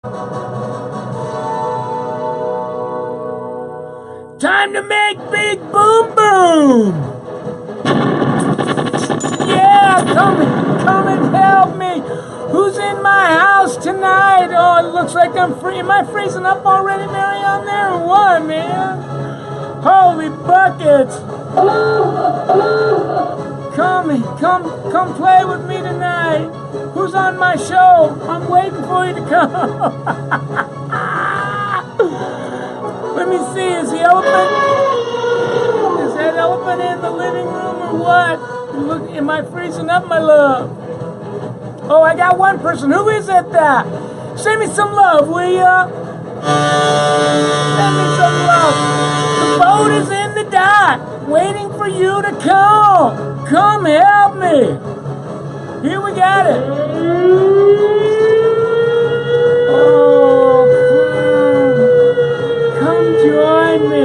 Time to make big boom boom! Yeah, come and help me! Who's in my house tonight? Oh, it looks like I'm free. Am I freezing up already, Mary, on there or what, man? Holy buckets! Come play with me tonight. Who's on my show? I'm waiting for you to come. Let me see, is that elephant in the living room or what? Look, am I freezing up, my love? Oh, I got one person. Who is it that? Send me some love, will ya? Send me some love. The boat is in the dock, waiting for you to come. Come help me. Here we got it. Oh, come join me.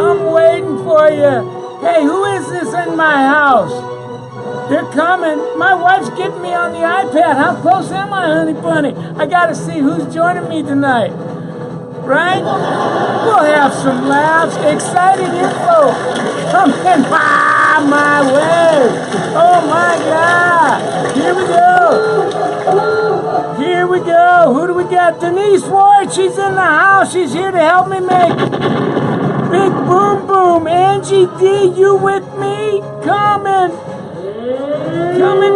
I'm waiting for you. Hey, who is this in my house? They're coming. My wife's getting me on the iPad. How close am I, honey bunny? I gotta see who's joining me tonight. Right? We'll have some laughs. Exciting info coming my way. Oh my God. Here we go. Who do we got? Denise Ward. She's in the house. She's here to help me make big boom boom. Angie D, you with me? Come and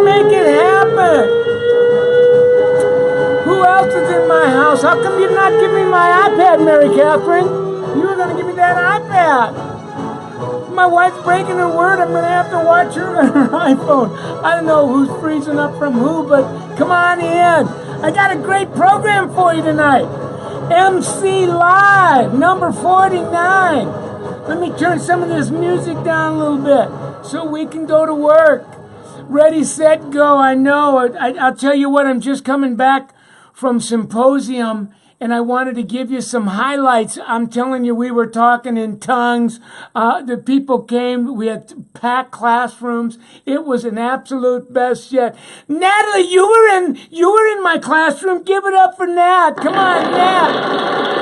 make it happen. Who else is in my house? How come you not give me my iPad, Mary Catherine? You were going to give me that iPad. My wife's breaking her word. I'm going to have to watch her on her iPhone. I don't know who's freezing up from who, but come on in. I got a great program for you tonight. MC Live, number 49. Let me turn some of this music down a little bit so we can go to work. Ready, set, go. I know. I'll tell you what, I'm just coming back from symposium, and I wanted to give you some highlights. I'm telling you, we were talking in tongues. The people came. We had packed classrooms. It was an absolute best yet. Natalie, you were in my classroom. Give it up for Nat. Come on, Nat.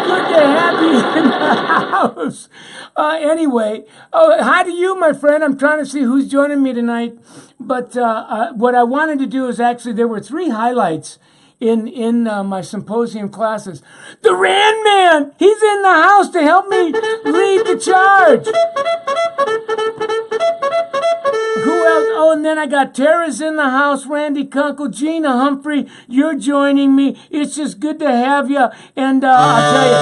Good to have you in the house. Anyway, hi to you, my friend. I'm trying to see who's joining me tonight. But what I wanted to do is actually, there were 3 highlights in my symposium classes. The Rand Man, he's in the house to help me lead the charge. Who else? Oh, and then I got Tara's in the house, Randy Kunkel, Gina Humphrey, you're joining me. It's just good to have you. And I'll tell you,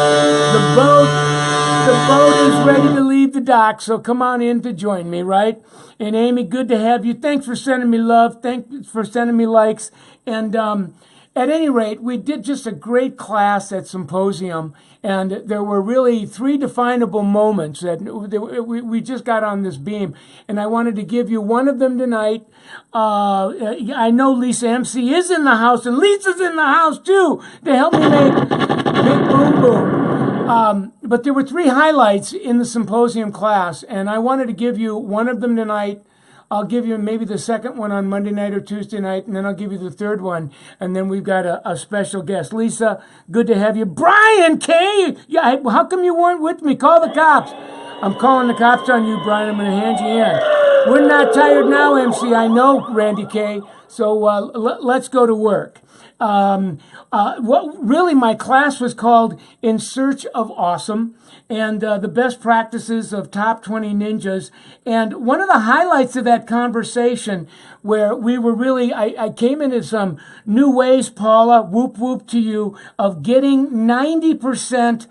the boat is ready to leave the dock, so come on in to join me, right? And Amy, good to have you. Thanks for sending me love. Thanks for sending me likes. And at any rate, we did just a great class at Symposium, and there were really 3 definable moments that we just got on this beam, and I wanted to give you one of them tonight. I know Lisa MC is in the house, and Lisa's in the house too to help me make big boom boom. But there were 3 highlights in the Symposium class, and I wanted to give you one of them tonight. I'll give you maybe the second one on Monday night or Tuesday night, and then I'll give you the third one. And then we've got a special guest. Lisa, good to have you. Brian K! Yeah, how come you weren't with me? Call the cops. I'm calling the cops on you, Brian. I'm going to hand you in. We're not tired now, MC. I know, Randy K. So let's go to work. Really, my class was called In Search of Awesome, and the best practices of top 20 ninjas. And one of the highlights of that conversation, where we were really, I came into some new ways, Paula, whoop whoop to you, of getting 90%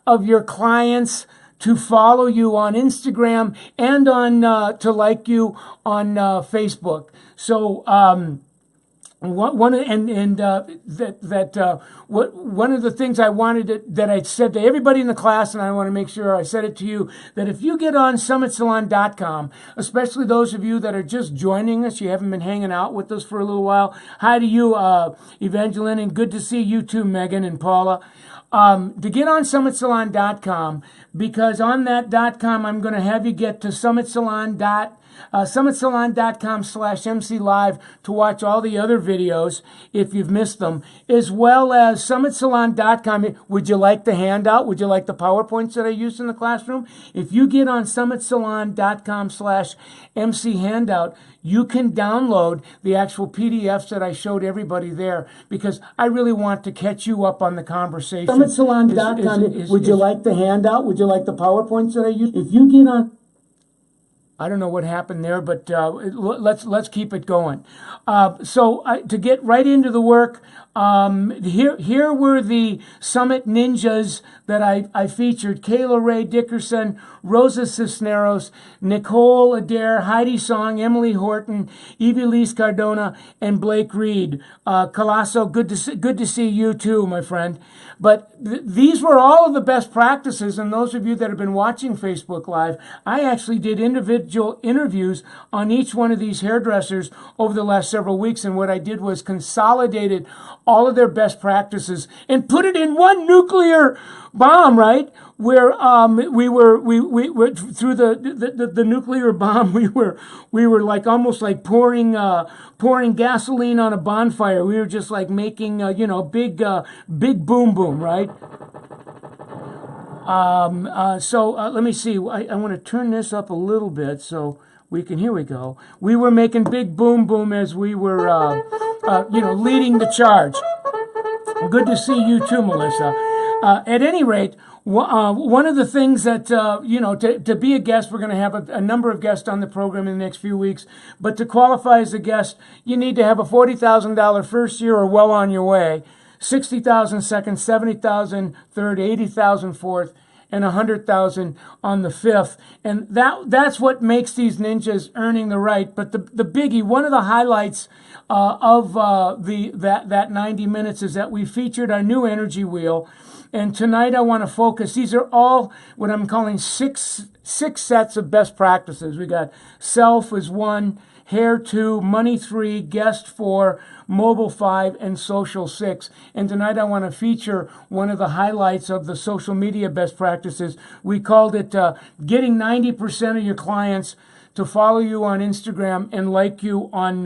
of your clients to follow you on Instagram and on to like you on Facebook. So one of the things I wanted that I said to everybody in the class, and I want to make sure I said it to you, that if you get on summitsalon.com, especially those of you that are just joining us, you haven't been hanging out with us for a little while. Hi to you, Evangeline, and good to see you too, Megan and Paula. To get on summitsalon.com, because on that .com I'm going to have you get to summitsalon.com SummitSalon.com/MC Live to watch all the other videos if you've missed them, as well as SummitSalon.com. Would you like the handout? Would you like the PowerPoints that I used in the classroom? If you get on SummitSalon.com/MC Handout, you can download the actual PDFs that I showed everybody there, because I really want to catch you up on the conversation. SummitSalon.com. Would you like the handout? Would you like the PowerPoints that I used? If you get on... I don't know what happened there, but let's keep it going. So to get right into the work, here were the Summit Ninjas that I featured: Kayla Ray Dickerson, Rosa Cisneros, Nicole Adair, Heidi Song, Emily Horton, Evie Lise Cardona, and Blake Reed. Colasso, good to see you too, my friend. But these were all of the best practices, and those of you that have been watching Facebook Live, I actually did individual interviews on each one of these hairdressers over the last several weeks, and what I did was consolidated all of their best practices and put it in one nuclear bomb, right? Where we were through the nuclear bomb, we were like almost like pouring gasoline on a bonfire. We were just like making big boom boom, right? So let me see. I want to turn this up a little bit so we can. Here we go. We were making big boom boom as we were leading the charge. Good to see you too, Melissa. At any rate, one of the things that, to be a guest, we're going to have a number of guests on the program in the next few weeks. But to qualify as a guest, you need to have a $40,000 first year or well on your way, $60,000 second, $70,000 third, $80,000 fourth, and $100,000 on the fifth. And that's what makes these ninjas earning the right. But the biggie, one of the highlights of that 90 minutes is that we featured our new energy wheel. And tonight I want to focus. These are all what I'm calling six sets of best practices. We got self as 1, hair 2, money 3, guest 4, mobile 5, and social 6. And tonight I want to feature one of the highlights of the social media best practices. We called it getting 90% of your clients to follow you on Instagram and like you on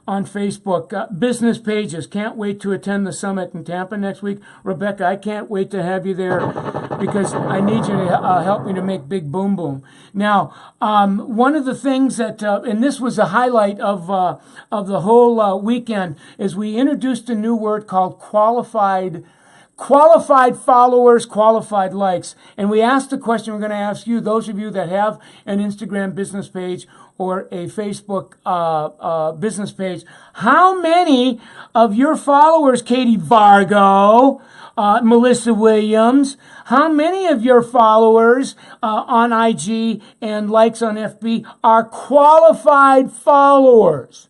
Facebook. Business pages. Can't wait to attend the summit in Tampa next week. Rebecca, I can't wait to have you there because I need you to help me to make big boom boom. Now, one of the things that, and this was a highlight of the whole weekend, is we introduced a new word called qualified followers, qualified likes. And we asked the question we're going to ask you, those of you that have an Instagram business page or a Facebook business page, how many of your followers, Katie Vargo, Melissa Williams, how many of your followers on IG and likes on FB are qualified followers?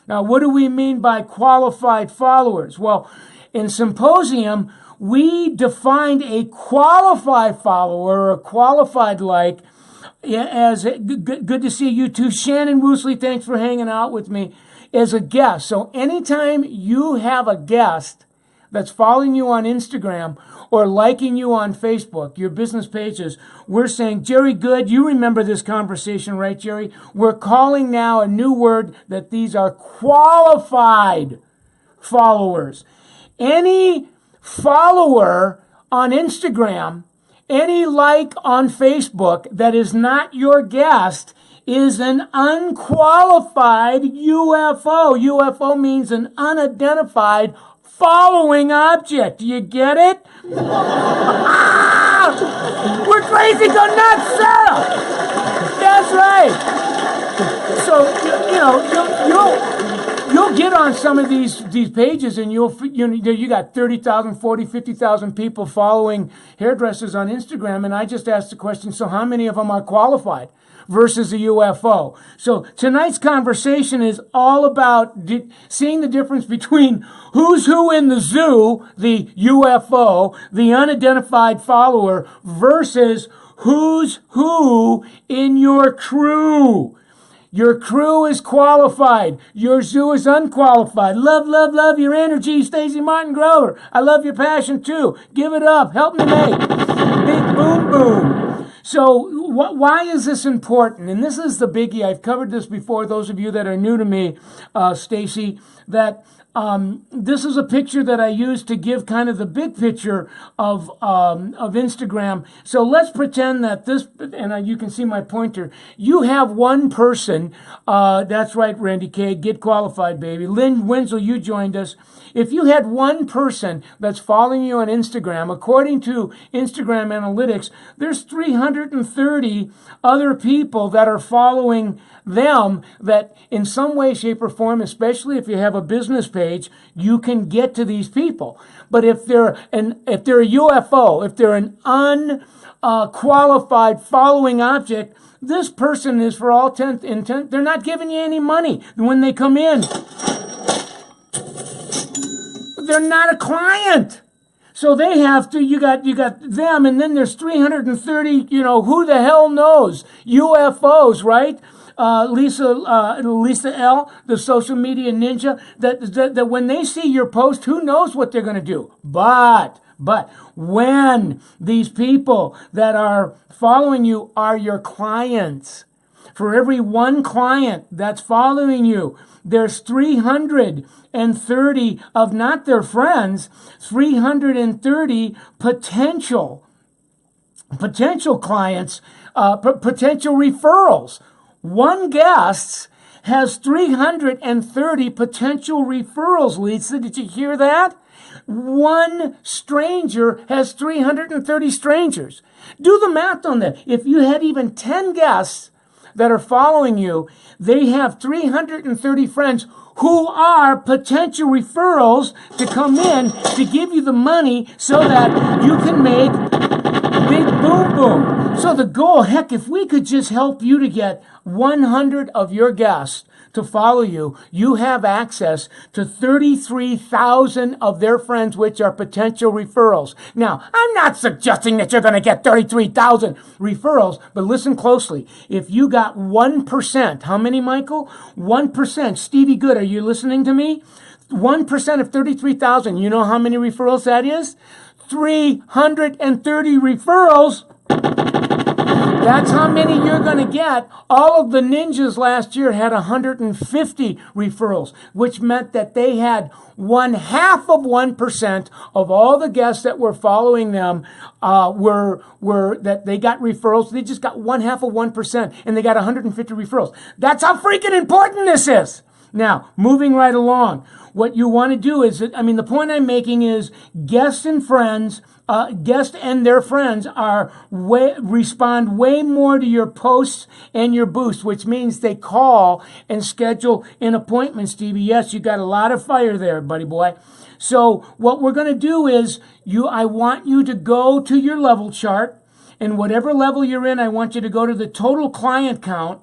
Now, what do we mean by qualified followers? Well, in Symposium, we defined a qualified follower or a qualified like as good to see you too. Shannon Woosley, thanks for hanging out with me, as a guest. So anytime you have a guest that's following you on Instagram or liking you on Facebook, your business pages, we're saying, Jerry Good, you remember this conversation, right, Jerry? We're calling now a new word that these are qualified followers. Any follower on Instagram, any like on Facebook that is not your guest is an unqualified UFO. UFO means an unidentified following object. Do you get it? We're crazy, go nuts, Sarah! That's right. So, you'll get on some of these pages and you got 30,000, 40, 50,000 people following hairdressers on Instagram, and I just asked the question, so how many of them are qualified versus a UFO? So tonight's conversation is all about seeing the difference between who's who in the zoo, the UFO, the unidentified follower, versus who's who in your crew. Your crew is qualified. Your zoo is unqualified. Love, love, love your energy, Stacey Martin Grover. I love your passion too. Give it up. Help me make big boom boom. So why is this important? And this is the biggie. I've covered this before. Those of you that are new to me, Stacy, that this is a picture that I use to give kind of the big picture of Instagram. So let's pretend that this, and you can see my pointer. You have one person. That's right, Randy K. Get qualified, baby. Lynn Wenzel, you joined us. If you had one person that's following you on Instagram, according to Instagram analytics, there's 330 other people that are following them that in some way, shape, or form, especially if you have a business page, you can get to these people. But if they're a UFO, if they're an unqualified following object, this person is for all intent, they're not giving you any money when they come in. They're not a client. So they have to, you got them, and then there's 330, who the hell knows? UFOs, right? Lisa L., the social media ninja, that when they see your post, who knows what they're going to do? But when these people that are following you are your clients, for every one client that's following you, there's 330 of not their friends, 330 potential clients, potential referrals. One guest has 330 potential referrals, Lisa. Did you hear that? One stranger has 330 strangers. Do the math on that. If you had even 10 guests that are following you, they have 330 friends who are potential referrals to come in to give you the money so that you can make big boom boom. So the goal, heck, if we could just help you to get 100 of your guests to follow you, you have access to 33,000 of their friends, which are potential referrals. Now, I'm not suggesting that you're going to get 33,000 referrals, but listen closely. If you got 1%, how many, Michael? 1%. Stevie Good, are you listening to me? 1% of 33,000. You know how many referrals that is? 330 referrals. That's how many you're going to get. All of the ninjas last year had 150 referrals, which meant that they had 0.5% of all the guests that were following them were that they got referrals. They just got 0.5%, and they got 150 referrals. That's how freaking important this is. Now, moving right along, what you want to do is, the point I'm making is guests and friends, guests and their friends respond way more to your posts and your boosts, which means they call and schedule an appointment, Stevie. Yes, you got a lot of fire there, buddy boy. So what we're going to do is, I want you to go to your level chart, and whatever level you're in, I want you to go to the total client count.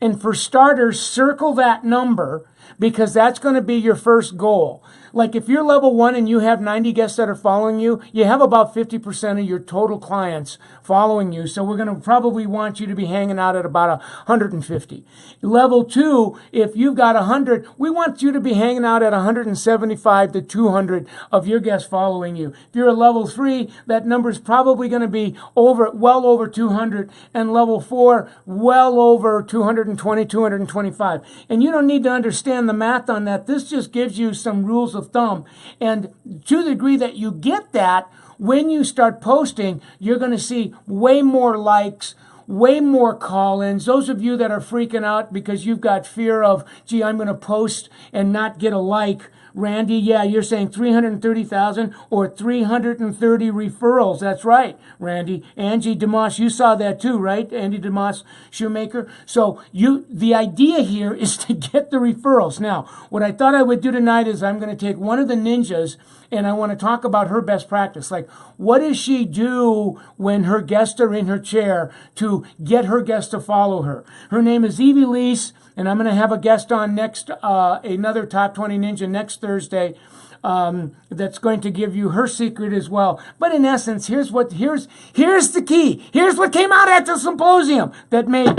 And for starters, circle that number because that's going to be your first goal. Like if you're level 1 and you have 90 guests that are following you, you have about 50% of your total clients following you. So we're going to probably want you to be hanging out at about 150. Level 2, if you've got 100, we want you to be hanging out at 175 to 200 of your guests following you. If you're a level 3, that number is probably going to be well over 200, and level 4, well over 220, 225. And you don't need to understand the math on that. This just gives you some rules of thumb. And to the degree that you get that, when you start posting, you're going to see way more likes, way more call-ins. Those of you that are freaking out because you've got fear of, I'm going to post and not get a like, Randy, yeah, you're saying 330,000 or 330 referrals. That's right, Randy. Angie DeMoss, you saw that too, right? Andy DeMoss Shoemaker. So the idea here is to get the referrals. Now, what I thought I would do tonight is I'm going to take one of the ninjas and I want to talk about her best practice. Like, what does she do when her guests are in her chair to get her guests to follow her? Her name is Evie Lease, and I'm going to have a guest on next, another Top 20 Ninja next Thursday. That's going to give you her secret as well. But in essence, here's the key. Here's what came out at the symposium that made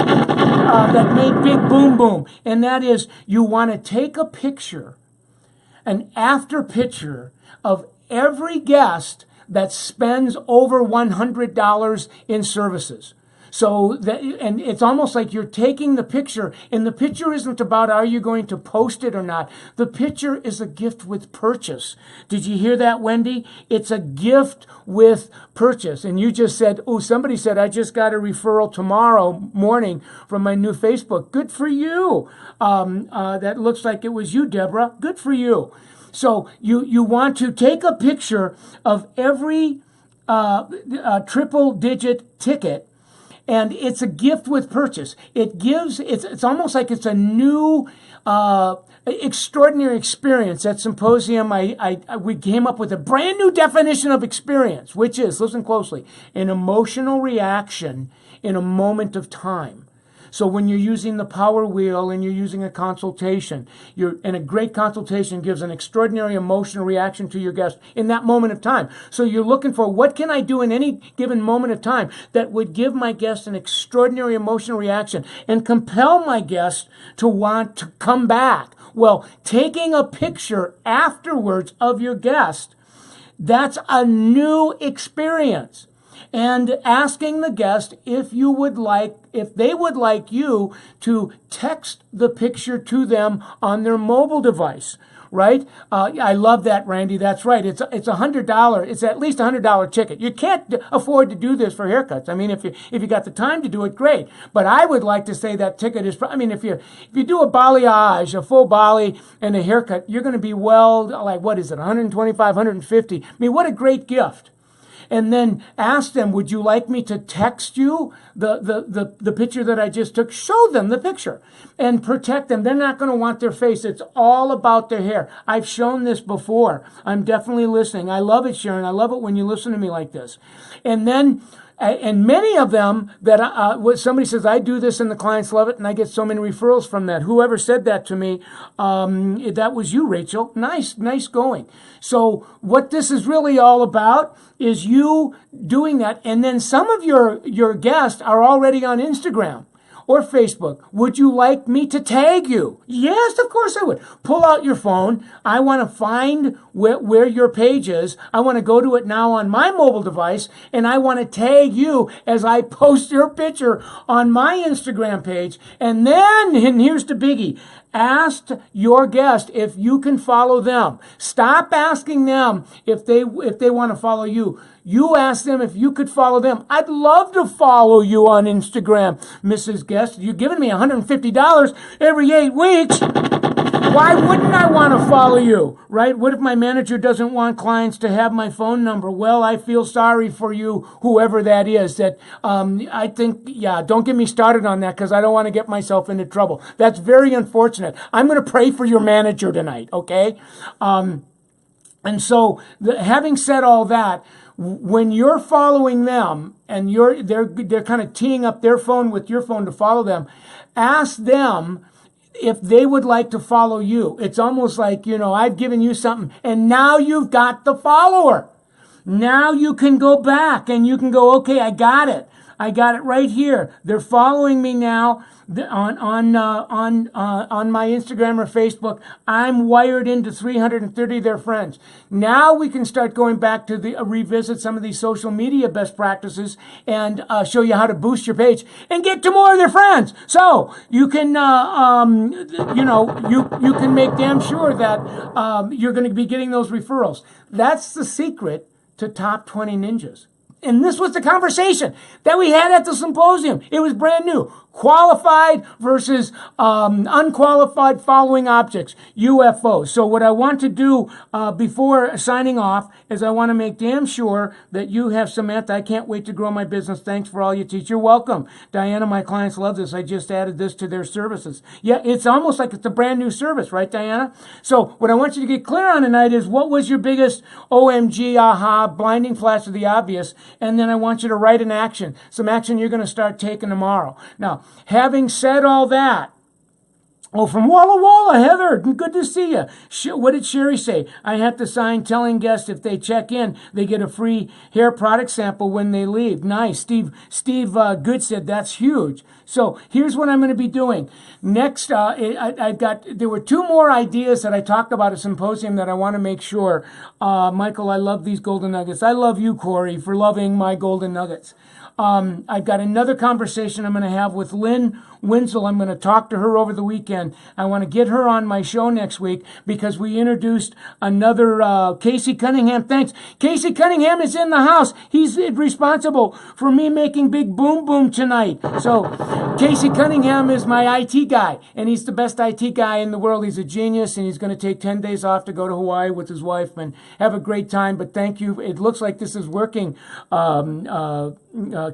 big boom boom, and that is you want to take a picture, an after picture of every guest that spends over $100 in services. So that, and it's almost like you're taking the picture, and the picture isn't about are you going to post it or not. The picture is a gift with purchase. Did you hear that, Wendy? It's a gift with purchase. And you just said, oh, somebody said, I just got a referral tomorrow morning from my new Facebook. Good for you. That looks like it was you, Deborah. Good for you. So you want to take a picture of every triple digit ticket, and it's a gift with purchase. It's almost like it's a new extraordinary experience. At Symposium, we came up with a brand new definition of experience, which is, listen closely, an emotional reaction in a moment of time. So when you're using the power wheel and you're using a consultation, and a great consultation gives an extraordinary emotional reaction to your guest in that moment of time. So you're looking for, what can I do in any given moment of time that would give my guest an extraordinary emotional reaction and compel my guest to want to come back? Well, taking a picture afterwards of your guest, that's a new experience. And asking the guest if they would like you to text the picture to them on their mobile device, right? I love that, Randy. That's right. It's $100. It's at least $100 ticket. You can't afford to do this for haircuts. I mean, if you got the time to do it, great. But I would like to say that ticket is. I mean, if you do a balayage, a full bali, and a haircut, you're going to be like, what is it, 125, 150? I mean, what a great gift. And then ask them, would you like me to text you the picture that I just took? Show them the picture and protect them. They're not going to want their face. It's all about their hair. I've shown this before. I'm definitely listening. I love it, Sharon. I love it when you listen to me like this. And then, and many of them that somebody says, I do this and the clients love it, and I get so many referrals from that. Whoever said that to me, that was you, Rachel. Nice going. So what this is really all about is you doing that. And then some of your guests are already on Instagram or Facebook. Would you like me to tag you? Yes, of course I would. Pull out your phone. I want to find where your page is. I want to go to it now on my mobile device, and I want to tag you as I post your picture on my Instagram page. And here's the biggie. Ask your guest if you can follow them. Stop asking them if they want to follow you. You ask them if you could follow them. I'd love to follow you on Instagram, Mrs. Guest. You're giving me $150 every 8 weeks. Why wouldn't I want to follow you, right? What if my manager doesn't want clients to have my phone number? Well, I feel sorry for you, whoever that is. I think, don't get me started on that because I don't want to get myself into trouble. That's very unfortunate. I'm going to pray for your manager tonight, okay? And so, having said all that, when you're following them and they're kind of teeing up their phone with your phone to follow them, ask them if they would like to follow you. It's almost like, I've given you something and now you've got the follower. Now you can go back and you can go, okay, I got it. I got it right here. They're following me now on my Instagram or Facebook. I'm wired into 330 of their friends. Now we can start going back to revisit some of these social media best practices and show you how to boost your page and get to more of their friends. So you can, you can make damn sure that you're going to be getting those referrals. That's the secret to Top 20 Ninjas. And this was the conversation that we had at the symposium. It was brand new. Qualified versus unqualified following objects, UFOs. So what I want to do before signing off is I want to make damn sure that you have Samantha. I can't wait to grow my business. Thanks for all you teach. You're welcome. Diana, my clients love this. I just added this to their services. Yeah, it's almost like it's a brand new service, right, Diana? So what I want you to get clear on tonight is what was your biggest OMG, aha, blinding flash of the obvious, and then I want you to write an action, some action you're going to start taking tomorrow. Now, having said all that, from Walla Walla, Heather, good to see you. What did Sherry say? I have to sign telling guests if they check in, they get a free hair product sample when they leave. Nice. Steve Good said that's huge. So here's what I'm going to be doing. Next, there were 2 more ideas that I talked about at Symposium that I want to make sure. Michael, I love these golden nuggets. I love you, Corey, for loving my golden nuggets. I've got another conversation I'm going to have with Lynn Winslow. I'm going to talk to her over the weekend. I want to get her on my show next week because we introduced another Casey Cunningham. Thanks. Casey Cunningham is in the house. He's responsible for me making Big Boom Boom tonight. So Casey Cunningham is my IT guy, and he's the best IT guy in the world. He's a genius, and he's going to take 10 days off to go to Hawaii with his wife and have a great time. But thank you. It looks like this is working,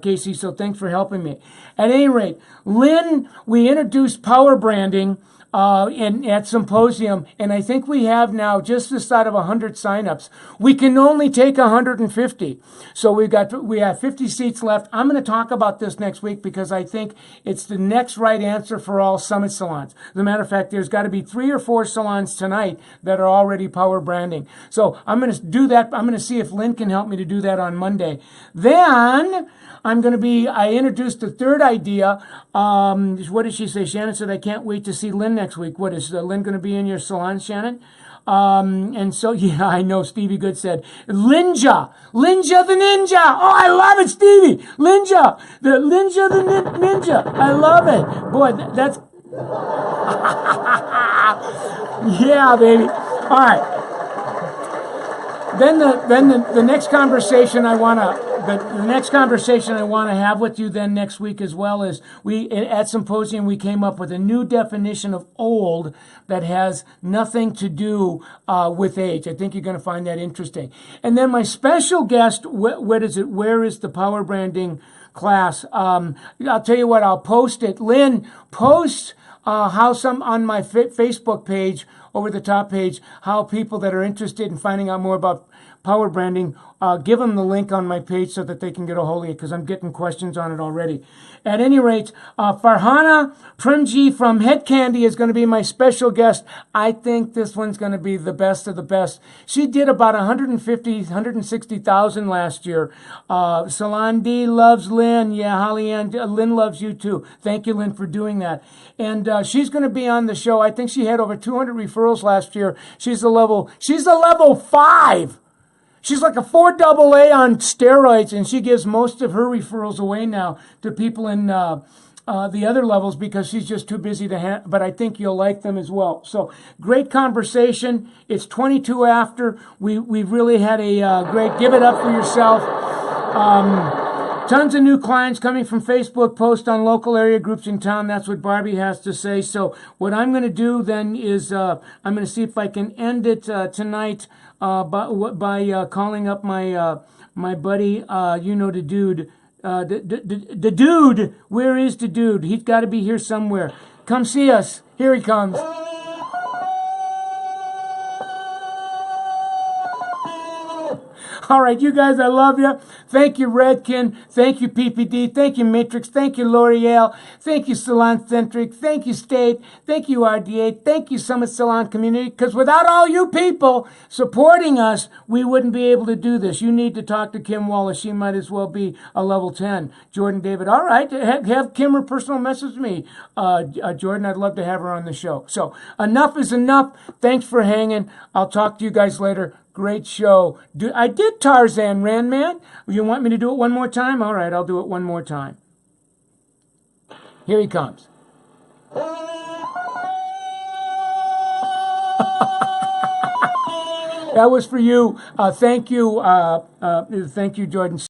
Casey, so thanks for helping me. At any rate, Lynn, we introduced power branding at Symposium, and I think we have now just this out of 100 signups. We can only take 150, so we have 50 seats left. I'm going to talk about this next week because I think it's the next right answer for all summit salons. As a matter of fact, there's got to be 3 or 4 salons tonight that are already power branding. So I'm going to do that. I'm going to see if Lynn can help me to do that on Monday. Then I introduced the third idea. What did she say? Shannon said, I can't wait to see Lynn next week. What is Lynn going to be in your salon, Shannon? And so, yeah, I know Stevie Good said, Linja the Ninja. Oh, I love it, Stevie. Linja the Ninja. I love it. Boy, that's, yeah, baby. All right. Then the next conversation I want to have with you then next week as well is at Symposium we came up with a new definition of old that has nothing to do with age. I think you're going to find that interesting. And then my special guest, where is the power branding class? I'll tell you what, I'll post it. Lynn, post how some on my Facebook page, over the top page, how people that are interested in finding out more about power branding, give them the link on my page so that they can get a hold of it because I'm getting questions on it already. At any rate, Farhana Premji from Head Candy is going to be my special guest. I think this one's going to be the best of the best. She did about 160,000 last year. Salon D loves Lynn. Yeah, Holly Ann, Lynn loves you too. Thank you, Lynn, for doing that. And she's going to be on the show. I think she had over 200 referrals last year. She's a level 5. She's like a 4 AA on steroids, and she gives most of her referrals away now to people in the other levels because she's just too busy to handle. But I think you'll like them as well. So great conversation. It's 22 after. We've really had a great. Give it up for yourself. Tons of new clients coming from Facebook posts on local area groups in town. That's what Barbie has to say. So what I'm going to do then is I'm going to see if I can end it tonight by calling up my buddy, the dude. The dude. Where is the dude? He's got to be here somewhere. Come see us. Here he comes. All right, you guys, I love you. Thank you, Redkin. Thank you, PPD. Thank you, Matrix. Thank you, L'Oreal. Thank you, Salon Centric. Thank you, State. Thank you, RDA. Thank you, Summit Salon Community. Because without all you people supporting us, we wouldn't be able to do this. You need to talk to Kim Wallace. She might as well be a level 10. Jordan David. All right, have Kim or personal message me. Jordan, I'd love to have her on the show. So enough is enough. Thanks for hanging. I'll talk to you guys later. Great show. I did Tarzan, Randman. You want me to do it one more time? All right, I'll do it one more time. Here he comes. That was for you. Thank you, Jordan.